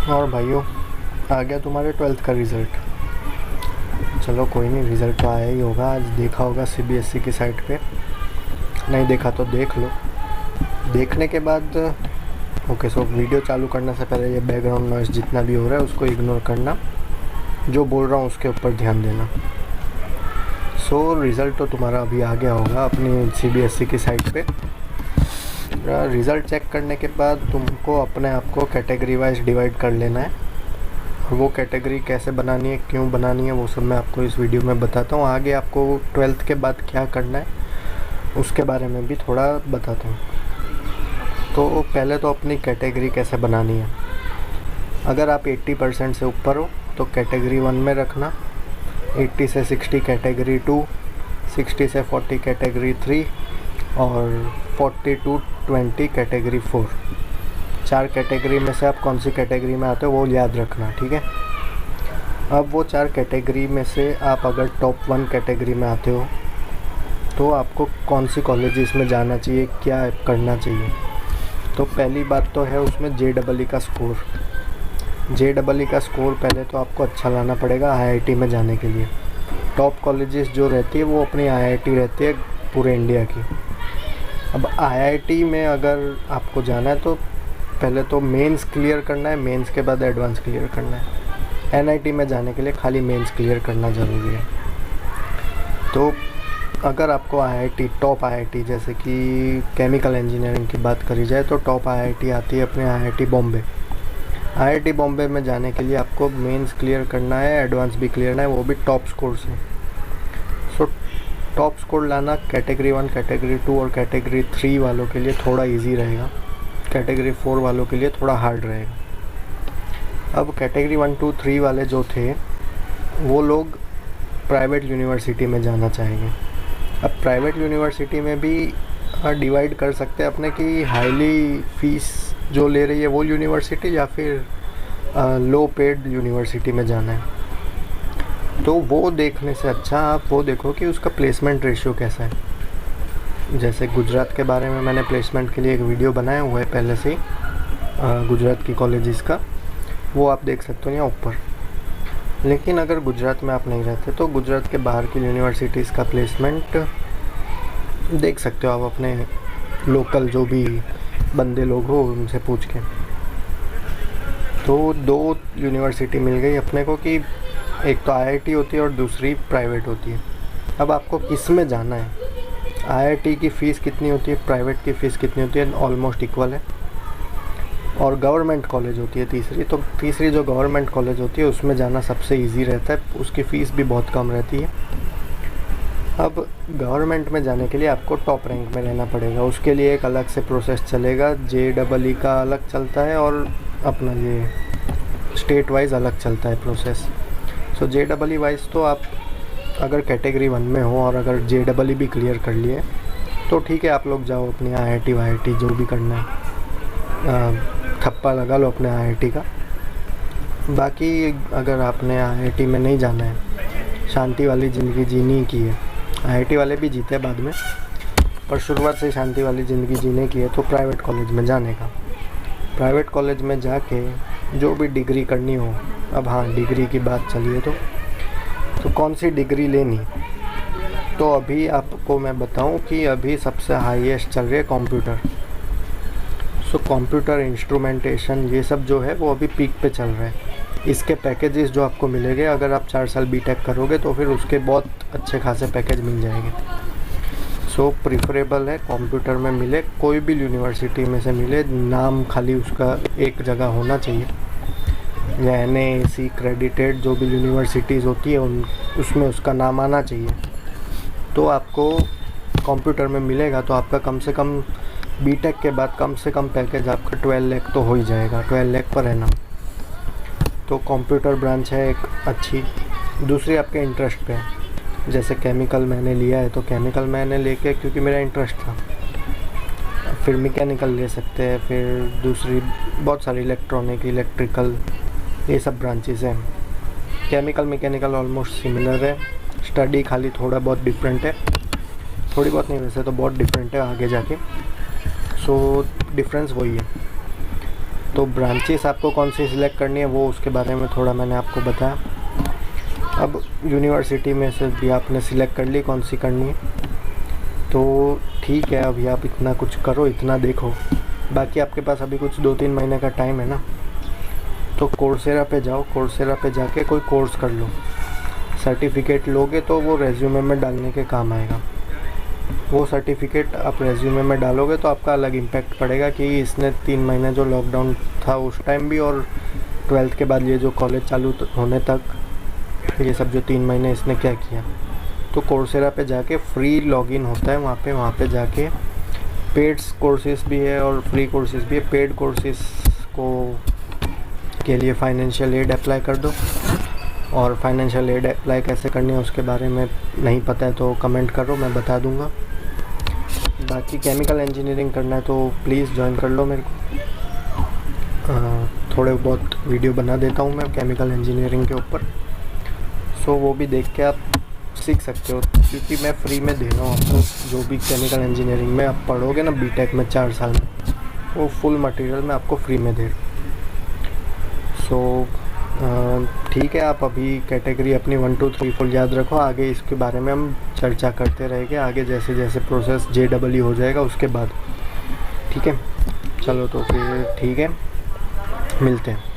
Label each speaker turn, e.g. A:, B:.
A: और भाइयों, आ गया तुम्हारे 12th का रिज़ल्ट। चलो कोई नहीं, रिज़ल्ट तो आया ही होगा। आज देखा होगा सीबीएसई की साइट पे, नहीं देखा तो देख लो। देखने के बाद ओके, सो वीडियो चालू करने से पहले ये बैकग्राउंड नॉइज़ जितना भी हो रहा है उसको इग्नोर करना, जो बोल रहा हूँ उसके ऊपर ध्यान देना। सो रिज़ल्ट तो तुम्हारा अभी आ गया होगा अपनी सीबीएसई की साइट पे। रिज़ल्ट चेक करने के बाद तुमको अपने आप को कैटेगरी वाइज डिवाइड कर लेना है, और वो कैटेगरी कैसे बनानी है, क्यों बनानी है, वो सब मैं आपको इस वीडियो में बताता हूँ। आगे आपको 12th के बाद क्या करना है उसके बारे में भी थोड़ा बताता हूँ। तो पहले तो अपनी कैटेगरी कैसे बनानी है। अगर आप 80% से ऊपर हो तो कैटेगरी 1 में रखना, 80 से 60 कैटेगरी 2, 60 से 40 कैटेगरी 3 और 40 to 20 कैटेगरी 4। 4 कैटेगरी में से आप कौन सी कैटेगरी में आते हो वो याद रखना, ठीक है। अब वो 4 कैटेगरी में से आप अगर टॉप 1 कैटेगरी में आते हो तो आपको कौन सी कॉलेजेस में जाना चाहिए, क्या करना चाहिए। तो पहली बात तो है उसमें JEE का स्कोर। JEE का स्कोर पहले तो आपको अच्छा लाना पड़ेगा IIT में जाने के लिए। टॉप कॉलेजेस जो रहती है वो अपनी IIT रहती है पूरे इंडिया की। अब IIT में अगर आपको जाना है तो पहले तो मेंस क्लियर करना है, मेंस के बाद एडवांस क्लियर करना है। NIT में जाने के लिए खाली मेंस क्लियर करना ज़रूरी है। तो अगर आपको IIT, टॉप IIT जैसे कि केमिकल इंजीनियरिंग की बात करी जाए तो टॉप IIT आती है अपने IIT बॉम्बे। IIT बॉम्बे में जाने के लिए आपको मेंस क्लियर करना है, एडवांस भी क्लियर करना है, वो भी टॉप स्कोर से। सो टॉप स्कोर लाना कैटेगरी 1, कैटेगरी 2 और कैटेगरी 3 वालों के लिए थोड़ा इजी रहेगा, कैटेगरी 4 वालों के लिए थोड़ा हार्ड रहेगा। अब कैटेगरी 1, 2, 3 वाले जो थे वो लोग प्राइवेट यूनिवर्सिटी में जाना चाहेंगे। अब प्राइवेट यूनिवर्सिटी में भी डिवाइड कर सकते हैं अपने कि हाईली फीस जो ले रही है वो यूनिवर्सिटी या फिर लो पेड यूनिवर्सिटी में जाना है। तो वो देखने से अच्छा आप वो देखो कि उसका प्लेसमेंट रेशियो कैसा है। जैसे गुजरात के बारे में मैंने प्लेसमेंट के लिए एक वीडियो बनाया हुआ है पहले से ही, गुजरात की कॉलेजेस का, वो आप देख सकते हो यहाँ ऊपर। लेकिन अगर गुजरात में आप नहीं रहते तो गुजरात के बाहर की यूनिवर्सिटीज़ का प्लेसमेंट देख सकते हो आप अपने लोकल जो भी बंदे लोग हो उनसे पूछ के। तो 2 यूनिवर्सिटी मिल गई अपने को कि एक तो IIT होती है और दूसरी प्राइवेट होती है। अब आपको किस में जाना है, IIT की फ़ीस कितनी होती है, प्राइवेट की फ़ीस कितनी होती है, ऑलमोस्ट इक्वल है। और गवर्नमेंट कॉलेज होती है तीसरी, तो तीसरी जो गवर्नमेंट कॉलेज होती है उसमें जाना सबसे इजी रहता है, उसकी फ़ीस भी बहुत कम रहती है। अब गवर्नमेंट में जाने के लिए आपको टॉप रैंक में रहना पड़ेगा, उसके लिए एक अलग से प्रोसेस चलेगा। JEE का अलग चलता है और अपना ये स्टेट वाइज अलग चलता है प्रोसेस। सो JEE वाइज तो आप अगर कैटेगरी 1 में हो और अगर JEE भी क्लियर कर लिए तो ठीक है, आप लोग जाओ अपनी IIT जो भी करना है, ठप्पा लगा लो अपने IIT का। बाकी अगर आपने IIT में नहीं जाना है, शांति वाली ज़िंदगी जीनी की है, IIT वाले भी जीते बाद में, पर शुरुआत से शांति वाली ज़िंदगी जीने की है तो प्राइवेट कॉलेज में जाने का। प्राइवेट कॉलेज में जाके जो भी डिग्री करनी हो, अब हाँ डिग्री की बात चलिए तो कौन सी डिग्री लेनी, तो अभी आपको मैं बताऊं कि अभी सबसे हाईएस्ट चल रही है कंप्यूटर। सो कंप्यूटर इंस्ट्रूमेंटेशन ये सब जो है वो अभी पीक पे चल रहा है। इसके पैकेजेस जो आपको मिलेंगे अगर आप 4 साल BTech करोगे तो फिर उसके बहुत अच्छे खासे पैकेज मिल जाएंगे। सो प्रिफरेबल है कंप्यूटर में मिले, कोई भी यूनिवर्सिटी में से मिले, नाम खाली उसका एक जगह होना चाहिए, या NAAC क्रेडिटेड जो भी यूनिवर्सिटीज़ होती है उसमें उसका नाम आना चाहिए, तो आपको कंप्यूटर में मिलेगा। तो आपका कम से कम BTech के बाद कम से कम पैकेज आपका 12 लाख तो हो ही जाएगा, 12 लाख पर रहना। तो कंप्यूटर ब्रांच है एक अच्छी। दूसरी आपके इंटरेस्ट पे है, जैसे केमिकल मैंने लिया है तो केमिकल मैंने लेके क्योंकि मेरा इंटरेस्ट था, फिर मैकेनिकल ले सकते हैं, फिर दूसरी बहुत सारी इलेक्ट्रॉनिक, इलेक्ट्रिकल, ये सब ब्रांचेस हैं। केमिकल मैकेनिकल ऑलमोस्ट सिमिलर है, स्टडी खाली थोड़ा बहुत डिफरेंट है, थोड़ी बहुत नहीं वैसे तो बहुत डिफरेंट है आगे जाके। सो डिफरेंस वही है। तो ब्रांचेस आपको कौन सी सिलेक्ट करनी है वो उसके बारे में थोड़ा मैंने आपको बताया। अब यूनिवर्सिटी में से भी आपने सिलेक्ट कर ली कौन सी करनी है, तो ठीक है, अभी आप इतना कुछ करो, इतना देखो। बाकी आपके पास अभी कुछ 2-3 महीने का टाइम है ना, तो कोर्सेरा पे जाओ, कोर्सेरा पे जाके कोई कोर्स कर लो। सर्टिफिकेट लोगे तो वो रेज्यूमे में डालने के काम आएगा। वो सर्टिफिकेट आप रेज्यूमे में डालोगे तो आपका अलग इम्पैक्ट पड़ेगा कि इसने 3 महीने जो लॉकडाउन था उस टाइम भी, और 12th के बाद ये जो कॉलेज चालू होने तक ये सब जो 3 महीने इसने क्या किया। तो कोर्सेरा पे जाके फ्री लॉगिन होता है वहाँ पे जाके पेड कोर्सेज भी है और फ्री कोर्सेज भी है। पेड कोर्सेज को के लिए फाइनेंशियल एड अप्लाई कर दो, और फाइनेंशियल एड अप्लाई कैसे करनी है उसके बारे में नहीं पता है तो कमेंट करो, मैं बता दूंगा। बाकी केमिकल इंजीनियरिंग करना है तो प्लीज़ ज्वाइन कर लो मेरे को। थोड़े बहुत वीडियो बना देता हूँ मैं केमिकल इंजीनियरिंग के ऊपर, सो वो भी देख के आप सीख सकते हो, क्योंकि मैं फ्री में दे रहा हूँ आपको। जो भी केमिकल इंजीनियरिंग में आप पढ़ोगे ना बीटेक में 4 साल में, वो फुल मटेरियल मैं आपको फ्री में दे रहा हूँ। सो ठीक है, आप अभी कैटेगरी अपनी 1 2 3 4 याद रखो। आगे इसके बारे में हम चर्चा करते रहेंगे आगे, जैसे जैसे प्रोसेस JEE हो जाएगा उसके बाद। ठीक है, चलो तो फिर ठीक है, मिलते हैं।